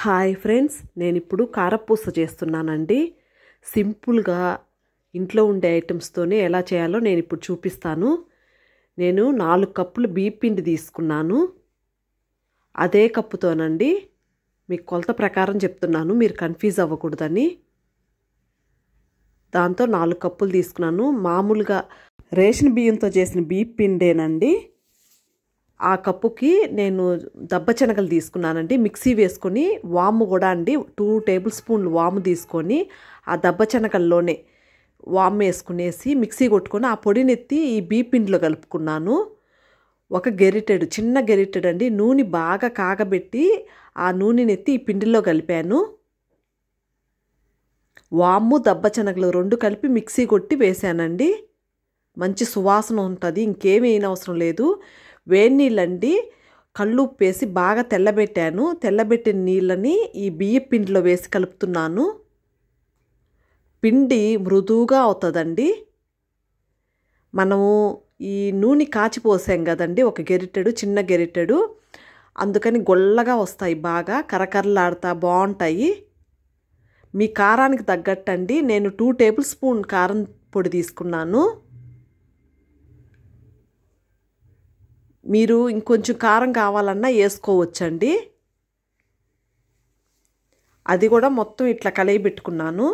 Hi friends, నేను ఇప్పుడు కారపూస చేస్తున్నానండి. సింపుల్గా ఇంట్లో ఉండే ఐటమ్స్తోనే ఎలా చేయాలో నేను ఇప్పుడు చూపిస్తాను. నేను 4 కప్పులు బియ్యం పిండి తీసుకున్నాను. అదే కప్పుతోనండి, మీకు కొలత ప్రకారం చెప్తున్నాను, మీరు కన్ఫ్యూజ్ అవ్వకూడదని. దాంతో 4 కప్పులు తీసుకున్నాను. మామూలుగా రేషన్ బియ్యంతో చేసిన బియ్యం పిండేనండి. ఆ కప్పుకి నేను దబ్బ శనగలు తీసుకున్నానండి. మిక్సీ వేసుకొని వాము కూడా అండి 2 టేబుల్ స్పూన్లు వాము తీసుకొని ఆ దబ్బ శనగల్లోనే వాము వేసుకునేసి మిక్సీ కొట్టుకొని ఆ పొడిని ఎత్తి ఈ బియ్యం పిండిలో కలుపుకున్నాను. ఒక గెరిటెడు, చిన్న గెరిటెడు అండి నూనె బాగా కాగబెట్టి ఆ నూనెని ఎత్తి ఈ పిండిలో కలిపాను. వాము దబ్బ శనగలు 2 కలిపి మిక్సీ కొట్టి వేసానండి. మంచి సువాసన ఉంటుంది, ఇంకేమీ అవసరం లేదు. వేడి నీళ్ళండి కళ్ళుప్పు వేసి బాగా తెల్లబెట్టాను. తెల్లబెట్టిన నీళ్ళని ఈ బియ్యం పిండిలో వేసి కలుపుతున్నాను. పిండి మృదువుగా అవుతుందండి. మనము ఈ నూనె కాచిపోసాం కదండి, ఒక గెరిటెడు, చిన్న గెరిటెడు, అందుకని గొల్లగా వస్తాయి, బాగా కరకరలాడుతా బాగుంటాయి. మీ కారానికి తగ్గట్టండి నేను 2 టేబుల్ స్పూన్ కారం పొడి తీసుకున్నాను. మీరు ఇంకొంచెం కారం కావాలన్నా వేసుకోవచ్చండి. అది కూడా మొత్తం ఇట్లా కలిగి పెట్టుకున్నాను.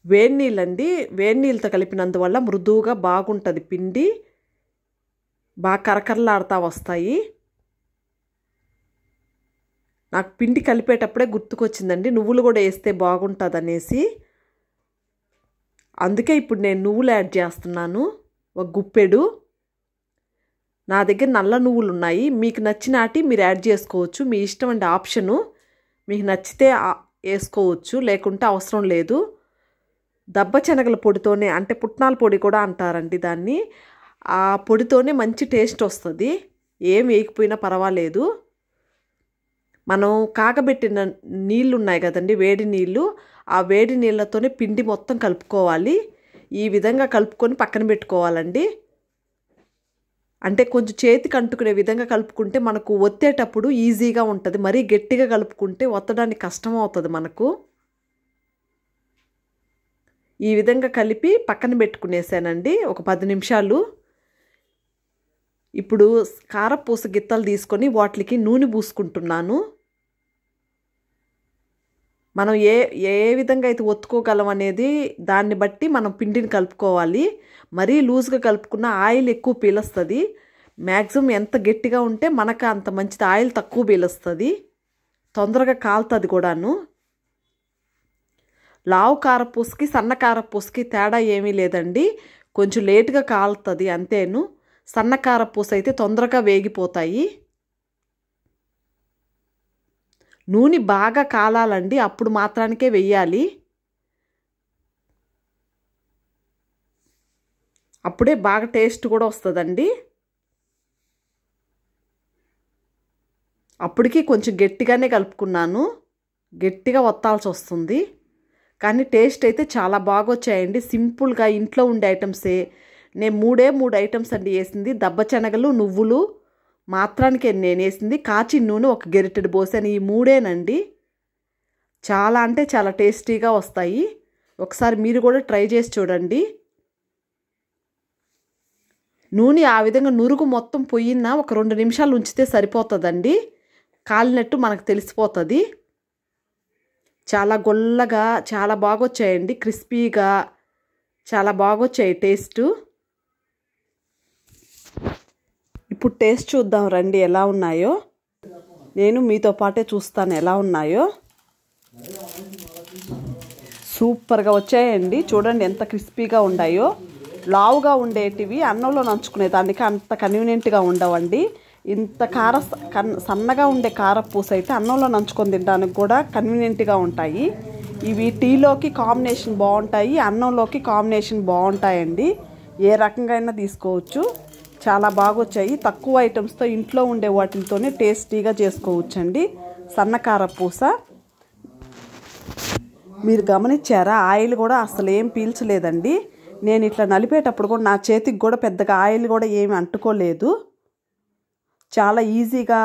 వేడి నీళ్ళండి, వేడి నీళ్ళతో కలిపినందువల్ల మృదువుగా బాగుంటుంది పిండి, బాగా కరకరలాడుతూ వస్తాయి. నాకు పిండి కలిపేటప్పుడే గుర్తుకొచ్చిందండి, నువ్వులు కూడా వేస్తే బాగుంటుంది అనేసి. అందుకే ఇప్పుడు నేను నువ్వులు యాడ్ చేస్తున్నాను, ఒక గుప్పెడు. నా దగ్గర నల్ల నువ్వులు ఉన్నాయి, మీకు నచ్చినటి మీరు యాడ్ చేసుకోవచ్చు, మీ ఇష్టం అండి, ఆప్షను. మీకు నచ్చితే వేసుకోవచ్చు, లేకుంటే అవసరం లేదు. దబ్బ శనగల పొడితోనే, అంటే పుట్నాల పొడి కూడా అంటారండి దాన్ని, ఆ పొడితోనే మంచి టేస్ట్ వస్తుంది. ఏం వేయకపోయినా పర్వాలేదు. మనం కాగబెట్టిన నీళ్ళు ఉన్నాయి కదండి, వేడి నీళ్ళు, ఆ వేడి నీళ్ళతోనే పిండి మొత్తం కలుపుకోవాలి. ఈ విధంగా కలుపుకొని పక్కన పెట్టుకోవాలండి. అంటే కొంచెం చేతికి అంటుకునే విధంగా కలుపుకుంటే మనకు ఒత్తేటప్పుడు ఈజీగా ఉంటుంది. మరీ గట్టిగా కలుపుకుంటే ఒత్తడానికి కష్టం అవుతుంది మనకు. ఈ విధంగా కలిపి పక్కన పెట్టుకునేసానండి ఒక 10 నిమిషాలు. ఇప్పుడు కారపూస గిత్తలు తీసుకొని వాటికి నూనె పూసుకుంటున్నాను. మనం ఏ విధంగా అయితే ఒత్తుకోగలం అనేది దాన్ని బట్టి మనం పిండిని కలుపుకోవాలి. మరీ లూజ్గా కలుపుకున్న ఆయిల్ ఎక్కువ పీలుస్తుంది. మ్యాక్సిమం ఎంత గట్టిగా ఉంటే మనకు అంత మంచిది, ఆయిల్ తక్కువ పీలుస్తుంది, తొందరగా కాలుతుంది కూడాను. లావు కారపూసకి సన్న కారపూసకి తేడా ఏమీ లేదండి, కొంచెం లేటుగా కాలుతుంది అంతేను. సన్న కారపూస అయితే తొందరగా వేగిపోతాయి. నూనె బాగా కాలాలండి, అప్పుడు మాత్రానికే వెయ్యాలి. అప్పుడే బాగా టేస్ట్ కూడా వస్తుందండి. అప్పటికి కొంచెం గట్టిగానే కలుపుకున్నాను, గట్టిగా ఒత్తాల్సి వస్తుంది. కానీ టేస్ట్ అయితే చాలా బాగా వచ్చాయండి. సింపుల్గా ఇంట్లో ఉండే ఐటమ్సే. నేను 3 ఐటమ్స్ అండి వేసింది. దబ్బ శనగలు, నువ్వులు మాత్రానికి నేను వేసింది. కాచి నూనె ఒక గెరిటెడు పోసాను. ఈ 3నండి. చాలా అంటే చాలా టేస్టీగా వస్తాయి. ఒకసారి మీరు కూడా ట్రై చేసి చూడండి. నూనె ఆ విధంగా నురుగు మొత్తం పొయ్యిన ఒక 2 నిమిషాలు ఉంచితే సరిపోతుందండి. కాలినట్టు మనకు తెలిసిపోతుంది. చాలా గొల్లగా చాలా బాగా వచ్చాయండి, క్రిస్పీగా చాలా బాగా వచ్చాయి టేస్ట్. ఇప్పుడు టేస్ట్ చూద్దాం రండి ఎలా ఉన్నాయో. నేను మీతో పాటే చూస్తాను ఎలా ఉన్నాయో. సూపర్గా వచ్చాయండి, చూడండి ఎంత క్రిస్పీగా ఉన్నాయో. లావుగా ఉండేటివి అన్నంలో నంచుకునే దానికి అంత కన్వీనియంట్గా ఉండవండి. ఇంత సన్నగా ఉండే కారపూస అయితే అన్నంలో నంచుకొని తినడానికి కూడా కన్వీనియంట్గా ఉంటాయి. ఇవి టీలోకి కాంబినేషన్ బాగుంటాయి, అన్నంలోకి కాంబినేషన్ బాగుంటాయండి. ఏ రకంగా అయినా తీసుకోవచ్చు. చాలా బాగా వచ్చాయి. తక్కువ ఐటమ్స్తో ఇంట్లో ఉండే వాటితోనే టేస్టీగా చేసుకోవచ్చండి సన్న కారపూస. మీరు గమనించారా, ఆయిల్ కూడా అసలు ఏం పీల్చలేదండి. నేను ఇట్లా నలిపేటప్పుడు కూడా నా చేతికి కూడా పెద్దగా ఆయిల్ కూడా ఏమి అంటుకోలేదు. చాలా ఈజీగా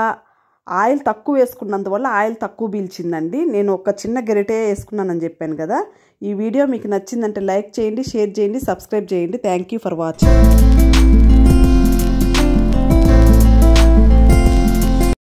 ఆయిల్ తక్కువ వేసుకున్నందువల్ల ఆయిల్ తక్కువ పీల్చిందండి. నేను ఒక చిన్న గరిటె వేసుకున్నానని చెప్పాను కదా. ఈ వీడియో మీకు నచ్చిందంటే లైక్ చేయండి, షేర్ చేయండి, సబ్స్క్రైబ్ చేయండి. Thank you for watching.